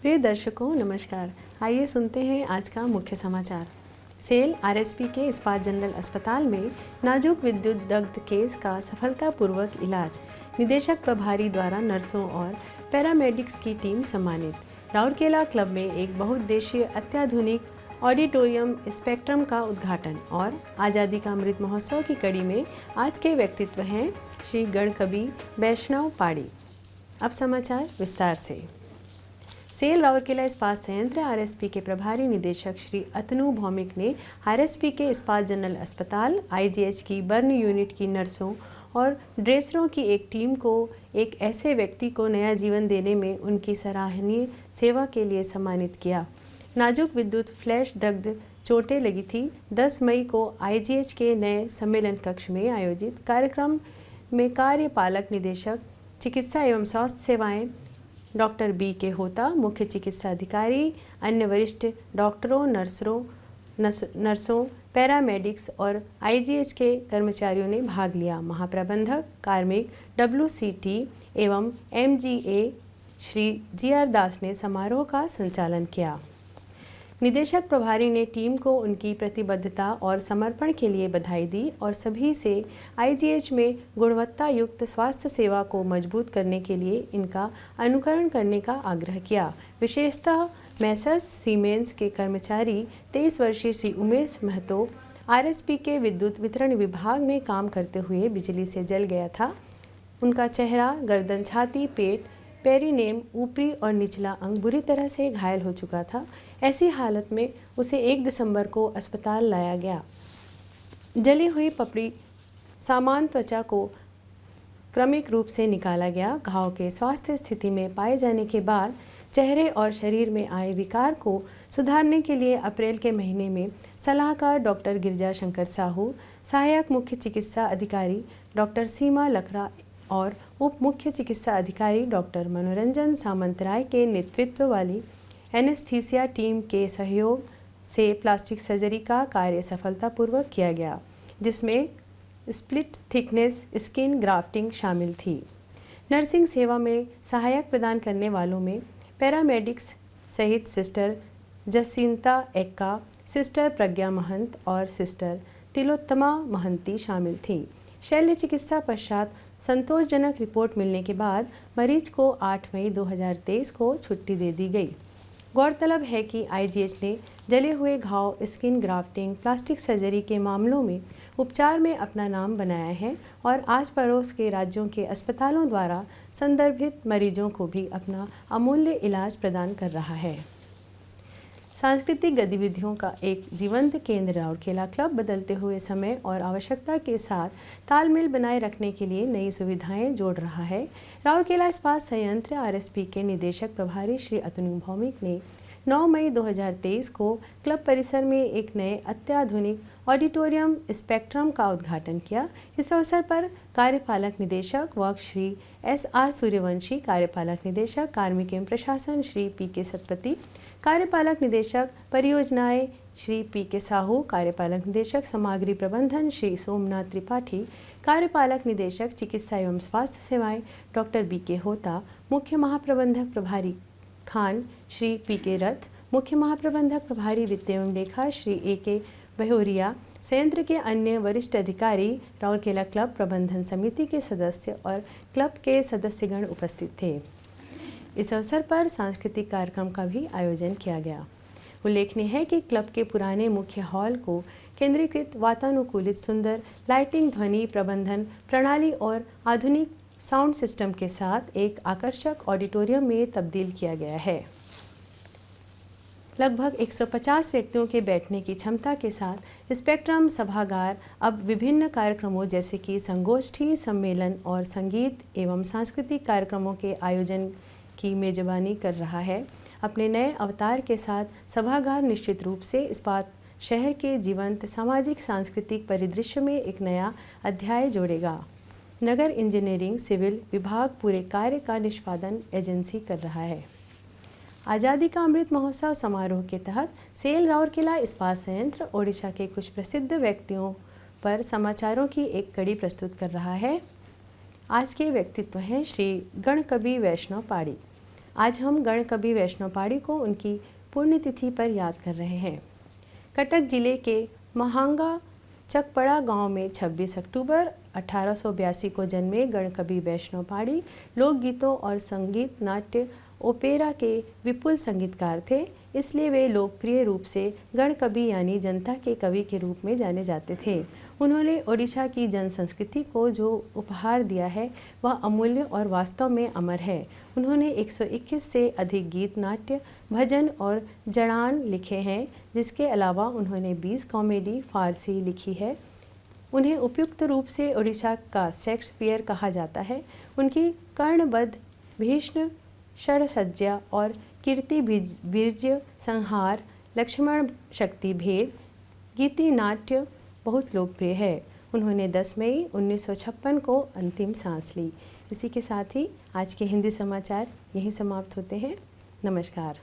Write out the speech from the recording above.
प्रिय दर्शकों नमस्कार। आइए सुनते हैं आज का मुख्य समाचार। सेल आरएसपी के इस्पात जनरल अस्पताल में नाजुक विद्युत दग्ध केस का सफलतापूर्वक इलाज। निदेशक प्रभारी द्वारा नर्सों और पैरामेडिक्स की टीम सम्मानित। राउरकेला क्लब में एक बहुउद्देशीय अत्याधुनिक ऑडिटोरियम स्पेक्ट्रम का उद्घाटन। और आज़ादी का अमृत महोत्सव की कड़ी में आज के व्यक्तित्व हैं श्री गणकवि वैष्णव पाड़ी। अब समाचार विस्तार से। सेल राउरकेला इस्पात संयंत्र आरएसपी के प्रभारी निदेशक श्री अतनु भौमिक ने आरएसपी के इस्पात जनरल अस्पताल आईजीएच की बर्न यूनिट की नर्सों और ड्रेसरों की एक टीम को एक ऐसे व्यक्ति को नया जीवन देने में उनकी सराहनीय सेवा के लिए सम्मानित किया। नाजुक विद्युत फ्लैश दग्ध चोटें लगी थी। 10 मई को आईजीएच के नए सम्मेलन कक्ष में आयोजित कार्यक्रम में कार्यपालक निदेशक चिकित्सा एवं स्वास्थ्य सेवाएं डॉक्टर बी के होता, मुख्य चिकित्सा अधिकारी, अन्य वरिष्ठ डॉक्टरों, नर्सों, पैरामेडिक्स और आईजीएच के कर्मचारियों ने भाग लिया। महाप्रबंधक कार्मिक डब्ल्यूसीटी एवं एमजीए श्री जीआर दास ने समारोह का संचालन किया। निदेशक प्रभारी ने टीम को उनकी प्रतिबद्धता और समर्पण के लिए बधाई दी और सभी से आईजीएच में गुणवत्ता युक्त स्वास्थ्य सेवा को मजबूत करने के लिए इनका अनुकरण करने का आग्रह किया। विशेषतः मैसर्स सीमेंस के कर्मचारी 23 वर्षीय श्री उमेश महतो आरएसपी के विद्युत वितरण विभाग में काम करते हुए बिजली से जल गया था। उनका चेहरा, गर्दन, छाती, पेट, पेरिनेम, ऊपरी और निचला अंग बुरी तरह से घायल हो चुका था। ऐसी हालत में उसे 1 दिसंबर को अस्पताल लाया गया। जली हुई पपड़ी सामान त्वचा को क्रमिक रूप से निकाला गया। घाव के स्वास्थ्य स्थिति में पाए जाने के बाद चेहरे और शरीर में आए विकार को सुधारने के लिए अप्रैल के महीने में सलाहकार डॉक्टर गिरिजा शंकर साहू, सहायक मुख्य चिकित्सा अधिकारी डॉक्टर सीमा लखरा और उप मुख्य चिकित्सा अधिकारी डॉक्टर मनोरंजन सामंतराय के नेतृत्व वाली एनेस्थीसिया टीम के सहयोग से प्लास्टिक सर्जरी का कार्य सफलतापूर्वक किया गया, जिसमें स्प्लिट थिकनेस स्किन ग्राफ्टिंग शामिल थी। नर्सिंग सेवा में सहायक प्रदान करने वालों में पैरामेडिक्स सहित सिस्टर जसिंता एक्का, सिस्टर प्रज्ञा महंत और सिस्टर तिलोत्तमा महंती शामिल थीं। शल्य चिकित्सा पश्चात संतोषजनक रिपोर्ट मिलने के बाद मरीज को 8 मई 2023 को छुट्टी दे दी गई। गौरतलब है कि आईजीएच ने जले हुए घाव, स्किन ग्राफ्टिंग, प्लास्टिक सर्जरी के मामलों में उपचार में अपना नाम बनाया है और आस पड़ोस के राज्यों के अस्पतालों द्वारा संदर्भित मरीजों को भी अपना अमूल्य इलाज प्रदान कर रहा है। सांस्कृतिक गतिविधियों का एक जीवंत केंद्र राउरकेला क्लब बदलते हुए समय और आवश्यकता के साथ तालमेल बनाए रखने के लिए नई सुविधाएं जोड़ रहा है। राउरकेला इस्पात संयंत्र आरएसपी के निदेशक प्रभारी श्री अतनु भौमिक ने 9 मई 2023 को क्लब परिसर में एक नए अत्याधुनिक ऑडिटोरियम स्पेक्ट्रम का उद्घाटन किया। इस अवसर पर कार्यपालक निदेशक वर्ग श्री एसआर सूर्यवंशी, कार्यपालक निदेशक कार्मिक एवं प्रशासन श्री पीके सतपति, कार्यपालक निदेशक परियोजनाएं श्री पीके साहू, कार्यपालक निदेशक सामग्री प्रबंधन श्री सोमनाथ त्रिपाठी, कार्यपालक निदेशक चिकित्सा एवं स्वास्थ्य सेवाएं डॉक्टर बीके होता, मुख्य महाप्रबंधक प्रभारी खान श्री पीके रथ, मुख्य महाप्रबंधक प्रभारी वित्त एवं लेखा श्री एके बहोरिया, संयंत्र के अन्य वरिष्ठ अधिकारी, राउरकेला क्लब प्रबंधन समिति के सदस्य और क्लब के सदस्यगण उपस्थित थे। इस अवसर पर सांस्कृतिक कार्यक्रम का भी आयोजन किया गया। उल्लेखनीय है कि क्लब के पुराने मुख्य हॉल को केंद्रीकृत वातानुकूलित सुंदर लाइटिंग, ध्वनि प्रबंधन प्रणाली और आधुनिक साउंड सिस्टम के साथ एक आकर्षक ऑडिटोरियम में तब्दील किया गया है। लगभग 150 व्यक्तियों के बैठने की क्षमता के साथ स्पेक्ट्रम सभागार अब विभिन्न कार्यक्रमों जैसे कि संगोष्ठी, सम्मेलन और संगीत एवं सांस्कृतिक कार्यक्रमों के आयोजन की मेजबानी कर रहा है। अपने नए अवतार के साथ सभागार निश्चित रूप से इस्पात शहर के जीवंत सामाजिक सांस्कृतिक परिदृश्य में एक नया अध्याय जोड़ेगा। नगर इंजीनियरिंग सिविल विभाग पूरे कार्य का निष्पादन एजेंसी कर रहा है। आज़ादी का अमृत महोत्सव समारोह के तहत सेल राउरकेला इस्पात संयंत्र ओडिशा के कुछ प्रसिद्ध व्यक्तियों पर समाचारों की एक कड़ी प्रस्तुत कर रहा है। आज के व्यक्तित्व हैं श्री गणकवि वैष्णव पाड़ी। आज हम गण कवि वैष्णव पाड़ी को उनकी पुण्यतिथि पर याद कर रहे हैं। कटक जिले के महांगा चकपड़ा गांव में 26 अक्टूबर 1882 को जन्मे गण कवि वैष्णव पाड़ी लोकगीतों और संगीत, नाट्य, ओपेरा के विपुल संगीतकार थे। इसलिए वे लोकप्रिय रूप से गण कवि यानी जनता के कवि के रूप में जाने जाते थे। उन्होंने ओडिशा की जन संस्कृति को जो उपहार दिया है वह अमूल्य और वास्तव में अमर है। उन्होंने 121 से अधिक गीत, नाट्य, भजन और जड़ान लिखे हैं। जिसके अलावा उन्होंने 20 कॉमेडी फारसी लिखी है। उन्हें उपयुक्त रूप से ओडिशा का शेक्सपियर कहा जाता है। उनकी कर्णबद्ध, भीष्म शरसज्जा और कीर्ति बीर्ज संहार, लक्ष्मण शक्ति भेद, गीति नाट्य बहुत लोकप्रिय है। उन्होंने 10 मई 1956 को अंतिम सांस ली। इसी के साथ ही आज के हिंदी समाचार यहीं समाप्त होते हैं। नमस्कार।